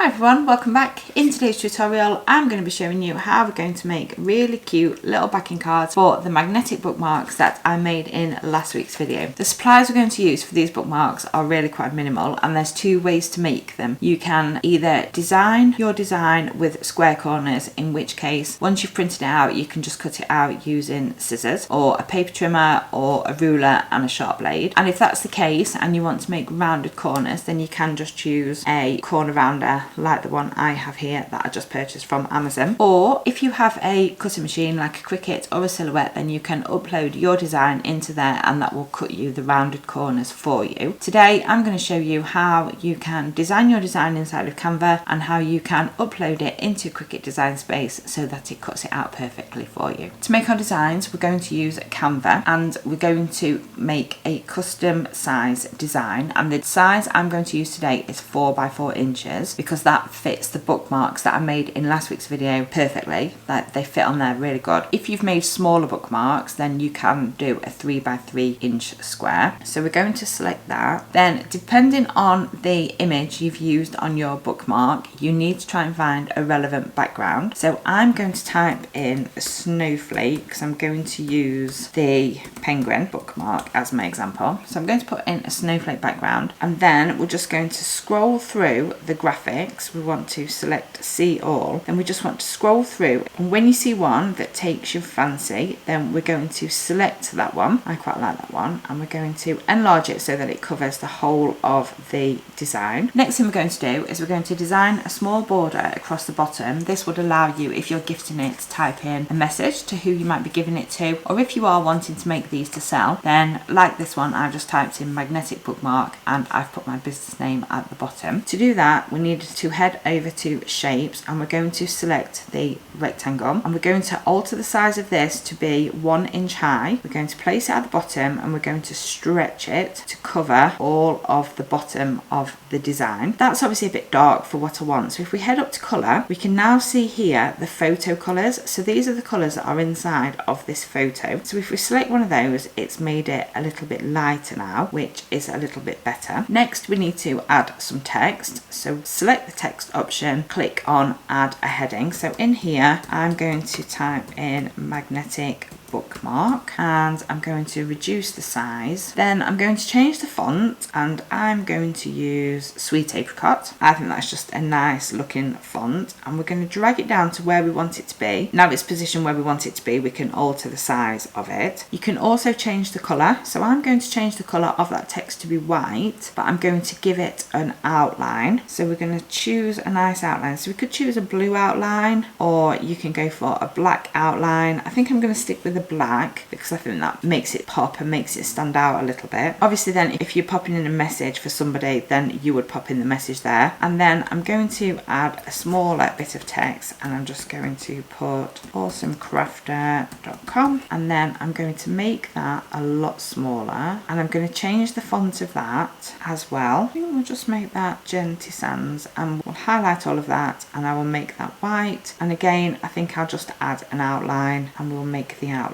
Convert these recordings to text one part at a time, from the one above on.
Hi everyone, welcome back. In today's tutorial I'm going to be showing you how we're going to make really cute little backing cards for the magnetic bookmarks that I made in last week's video. The supplies we're going to use for these bookmarks are really quite minimal, and there's two ways to make them. You can either design your design with square corners, in which case once you've printed it out you can just cut it out using scissors or a paper trimmer or a ruler and a sharp blade. And if that's the case and you want to make rounded corners, then you can just choose a corner rounder like the one I have here that I just purchased from Amazon. Or if you have a cutting machine like a Cricut or a Silhouette, then you can upload your design into there and that will cut you the rounded corners for you. Today I'm going to show you how you can design your design inside of Canva and how you can upload it into Cricut Design Space so that it cuts it out perfectly for you. To make our designs we're going to use Canva and we're going to make a custom size design, and the size I'm going to use today is 4 by 4 inches because that fits the bookmarks that I made in last week's video perfectly. Like, they fit on there really good. If you've made smaller bookmarks then you can do a 3 by 3 inch square. So we're going to select that. Then depending on the image you've used on your bookmark you need to try and find a relevant background. So I'm going to type in a snowflake because I'm going to use the penguin bookmark as my example. So I'm going to put in a snowflake background, and then we're just going to scroll through the graphics. We want to select see all, and we just want to scroll through, and when you see one that takes your fancy then we're going to select that one. I quite like that one, and we're going to enlarge it so that it covers the whole of the design. Next thing we're going to do is we're going to design a small border across the bottom. This would allow you, if you're gifting it, to type in a message to who you might be giving it to, or if you are wanting to make these to sell, then like this one I've just typed in magnetic bookmark and I've put my business name at the bottom. To do that we needed to head over to shapes and we're going to select the rectangle, and we're going to alter the size of this to be 1 inch high. We're going to place it at the bottom and we're going to stretch it to cover all of the bottom of the design. That's obviously a bit dark for what I want, so if we head up to colour we can now see here the photo colours. So these are the colours that are inside of this photo. So if we select one of those it's made it a little bit lighter now, which is a little bit better. Next we need to add some text, so select the text option, click on add a heading. So in here I'm going to type in magnetic bookmark and I'm going to reduce the size. Then I'm going to change the font and I'm going to use Sweet Apricot. I think that's just a nice looking font, and we're going to drag it down to where we want it to be. Now it's positioned where we want it to be, we can alter the size of it. You can also change the colour, so I'm going to change the colour of that text to be white, but I'm going to give it an outline. So we're going to choose a nice outline. So we could choose a blue outline or you can go for a black outline. I think I'm going to stick with the black because I think that makes it pop and makes it stand out a little bit. Obviously then if you're popping in a message for somebody then you would pop in the message there. And then I'm going to add a smaller bit of text and I'm just going to put awesomecrafter.com, and then I'm going to make that a lot smaller and I'm going to change the font of that as well. I think we'll just make that Genty Sans and we'll highlight all of that and I will make that white, and again I think I'll just add an outline and we'll make the outline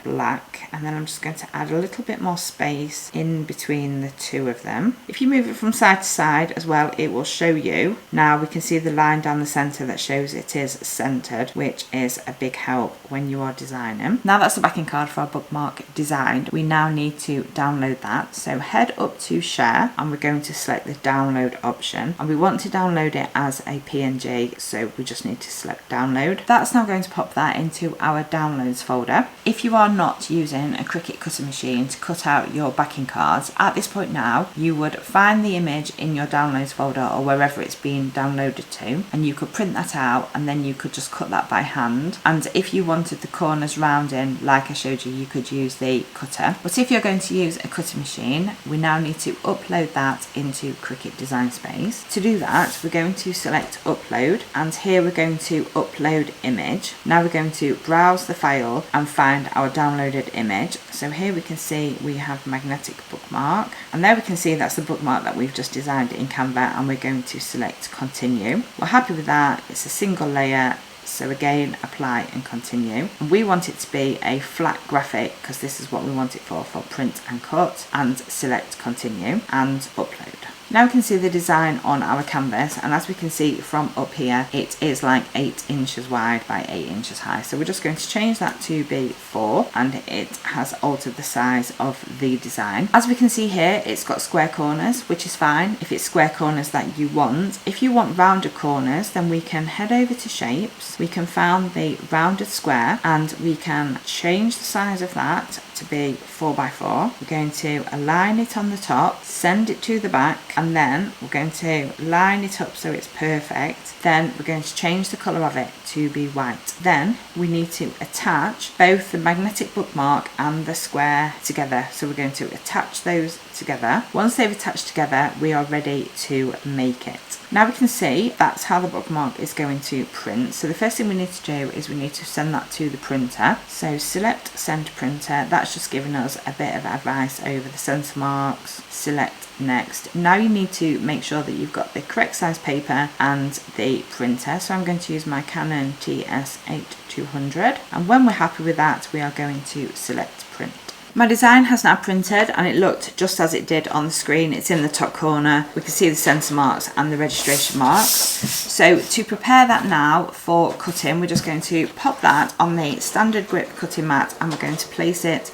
black, and then I'm just going to add a little bit more space in between the two of them. If you move it from side to side as well it will show you. Now we can see the line down the centre that shows it is centred, which is a big help when you are designing. Now that's the backing card for our bookmark designed. We now need to download that, so head up to share and we're going to select the download option, and we want to download it as a PNG, so we just need to select download. That's now going to pop that into our downloads folder. If you are not using a Cricut cutting machine to cut out your backing cards, at this point now you would find the image in your downloads folder or wherever it's been downloaded to, and you could print that out and then you could just cut that by hand. And if you wanted the corners rounding like I showed you, you could use the cutter. But if you're going to use a cutting machine, we now need to upload that into Cricut Design Space. To do that we're going to select upload, and here we're going to upload image. Now we're going to browse the file and find our downloaded image. So here we can see we have magnetic bookmark, and there we can see that's the bookmark that we've just designed in Canva, and we're going to select continue. We're happy with that, it's a single layer, so again apply and continue. And we want it to be a flat graphic because this is what we want it for print and cut, and select continue and upload. Now we can see the design on our canvas, and as we can see from up here, it is like 8 inches wide by 8 inches high. So we're just going to change that to be 4, and it has altered the size of the design. As we can see here, it's got square corners, which is fine if it's square corners that you want. If you want rounded corners, then we can head over to shapes. We can find the rounded square, and we can change the size of that to be 4 by 4. We're going to align it on the top, send it to the back, and then we're going to line it up so it's perfect. Then we're going to change the colour of it to be white. Then we need to attach both the magnetic bookmark and the square together. So we're going to attach those together. Once they've attached together, we are ready to make it. Now we can see that's how the bookmark is going to print. So the first thing we need to do is we need to send that to the printer. So select send printer. That's just giving us a bit of advice over the centre marks. Select next. Now you need to make sure that you've got the correct size paper and the printer. So I'm going to use my Canon TS8200, and when we're happy with that, we are going to select print. My design has now printed, and it looked just as it did on the screen. It's in the top corner. We can see the centre marks and the registration marks. So to prepare that now for cutting, we're just going to pop that on the standard grip cutting mat, and we're going to place it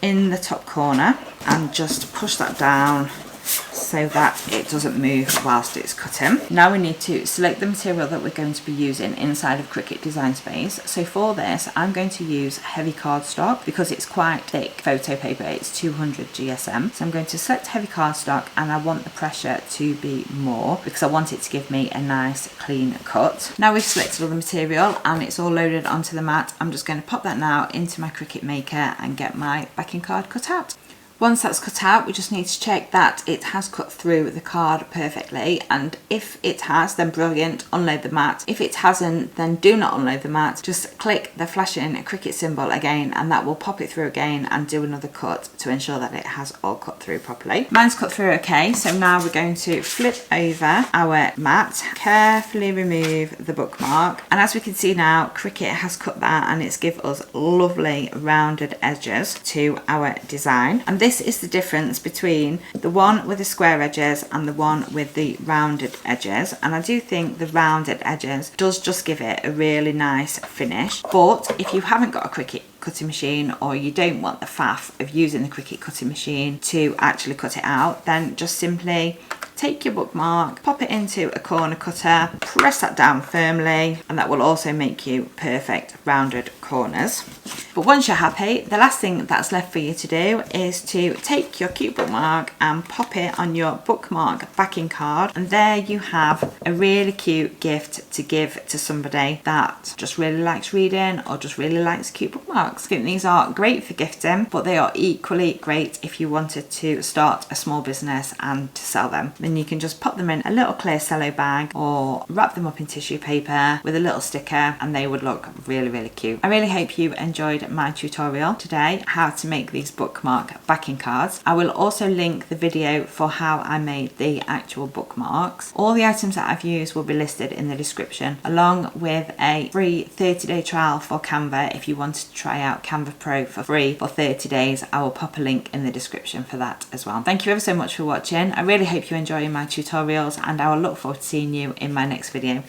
in the top corner and just push that down so that it doesn't move whilst it's cutting. Now we need to select the material that we're going to be using inside of Cricut Design Space. So for this, I'm going to use heavy cardstock because it's quite thick photo paper. It's 200 GSM. So I'm going to select heavy cardstock, and I want the pressure to be more because I want it to give me a nice clean cut. Now we've selected all the material and it's all loaded onto the mat. I'm just going to pop that now into my Cricut Maker and get my backing card cut out. Once that's cut out, we just need to check that it has cut through the card perfectly, and if it has, then brilliant, unload the mat. If it hasn't, then do not unload the mat. Just click the flashing Cricut symbol again, and that will pop it through again and do another cut to ensure that it has all cut through properly. Mine's cut through okay, so now we're going to flip over our mat, carefully remove the bookmark, and as we can see now, Cricut has cut that and it's give us lovely rounded edges to our design. And this is the difference between the one with the square edges and the one with the rounded edges, and I do think the rounded edges does just give it a really nice finish. But if you haven't got a Cricut cutting machine, or you don't want the faff of using the Cricut cutting machine to actually cut it out, then just simply take your bookmark, pop it into a corner cutter, press that down firmly, and that will also make you perfect rounded corners. But once you're happy, the last thing that's left for you to do is to take your cute bookmark and pop it on your bookmark backing card, and there you have a really cute gift to give to somebody that just really likes reading or just really likes cute bookmarks. I think these are great for gifting, but they are equally great if you wanted to start a small business and to sell them. Then you can just pop them in a little clear cello bag or wrap them up in tissue paper with a little sticker, and they would look really, really cute. I really hope you enjoyed my tutorial today, how to make these bookmark backing cards. I will also link the video for how I made the actual bookmarks. All the items that I've used will be listed in the description, along with a free 30-day trial for Canva if you wanted to try out Canva Pro for free for 30 days. I will pop a link in the description for that as well. Thank you ever so much for watching. I really hope you enjoy my tutorials, and I will look forward to seeing you in my next video.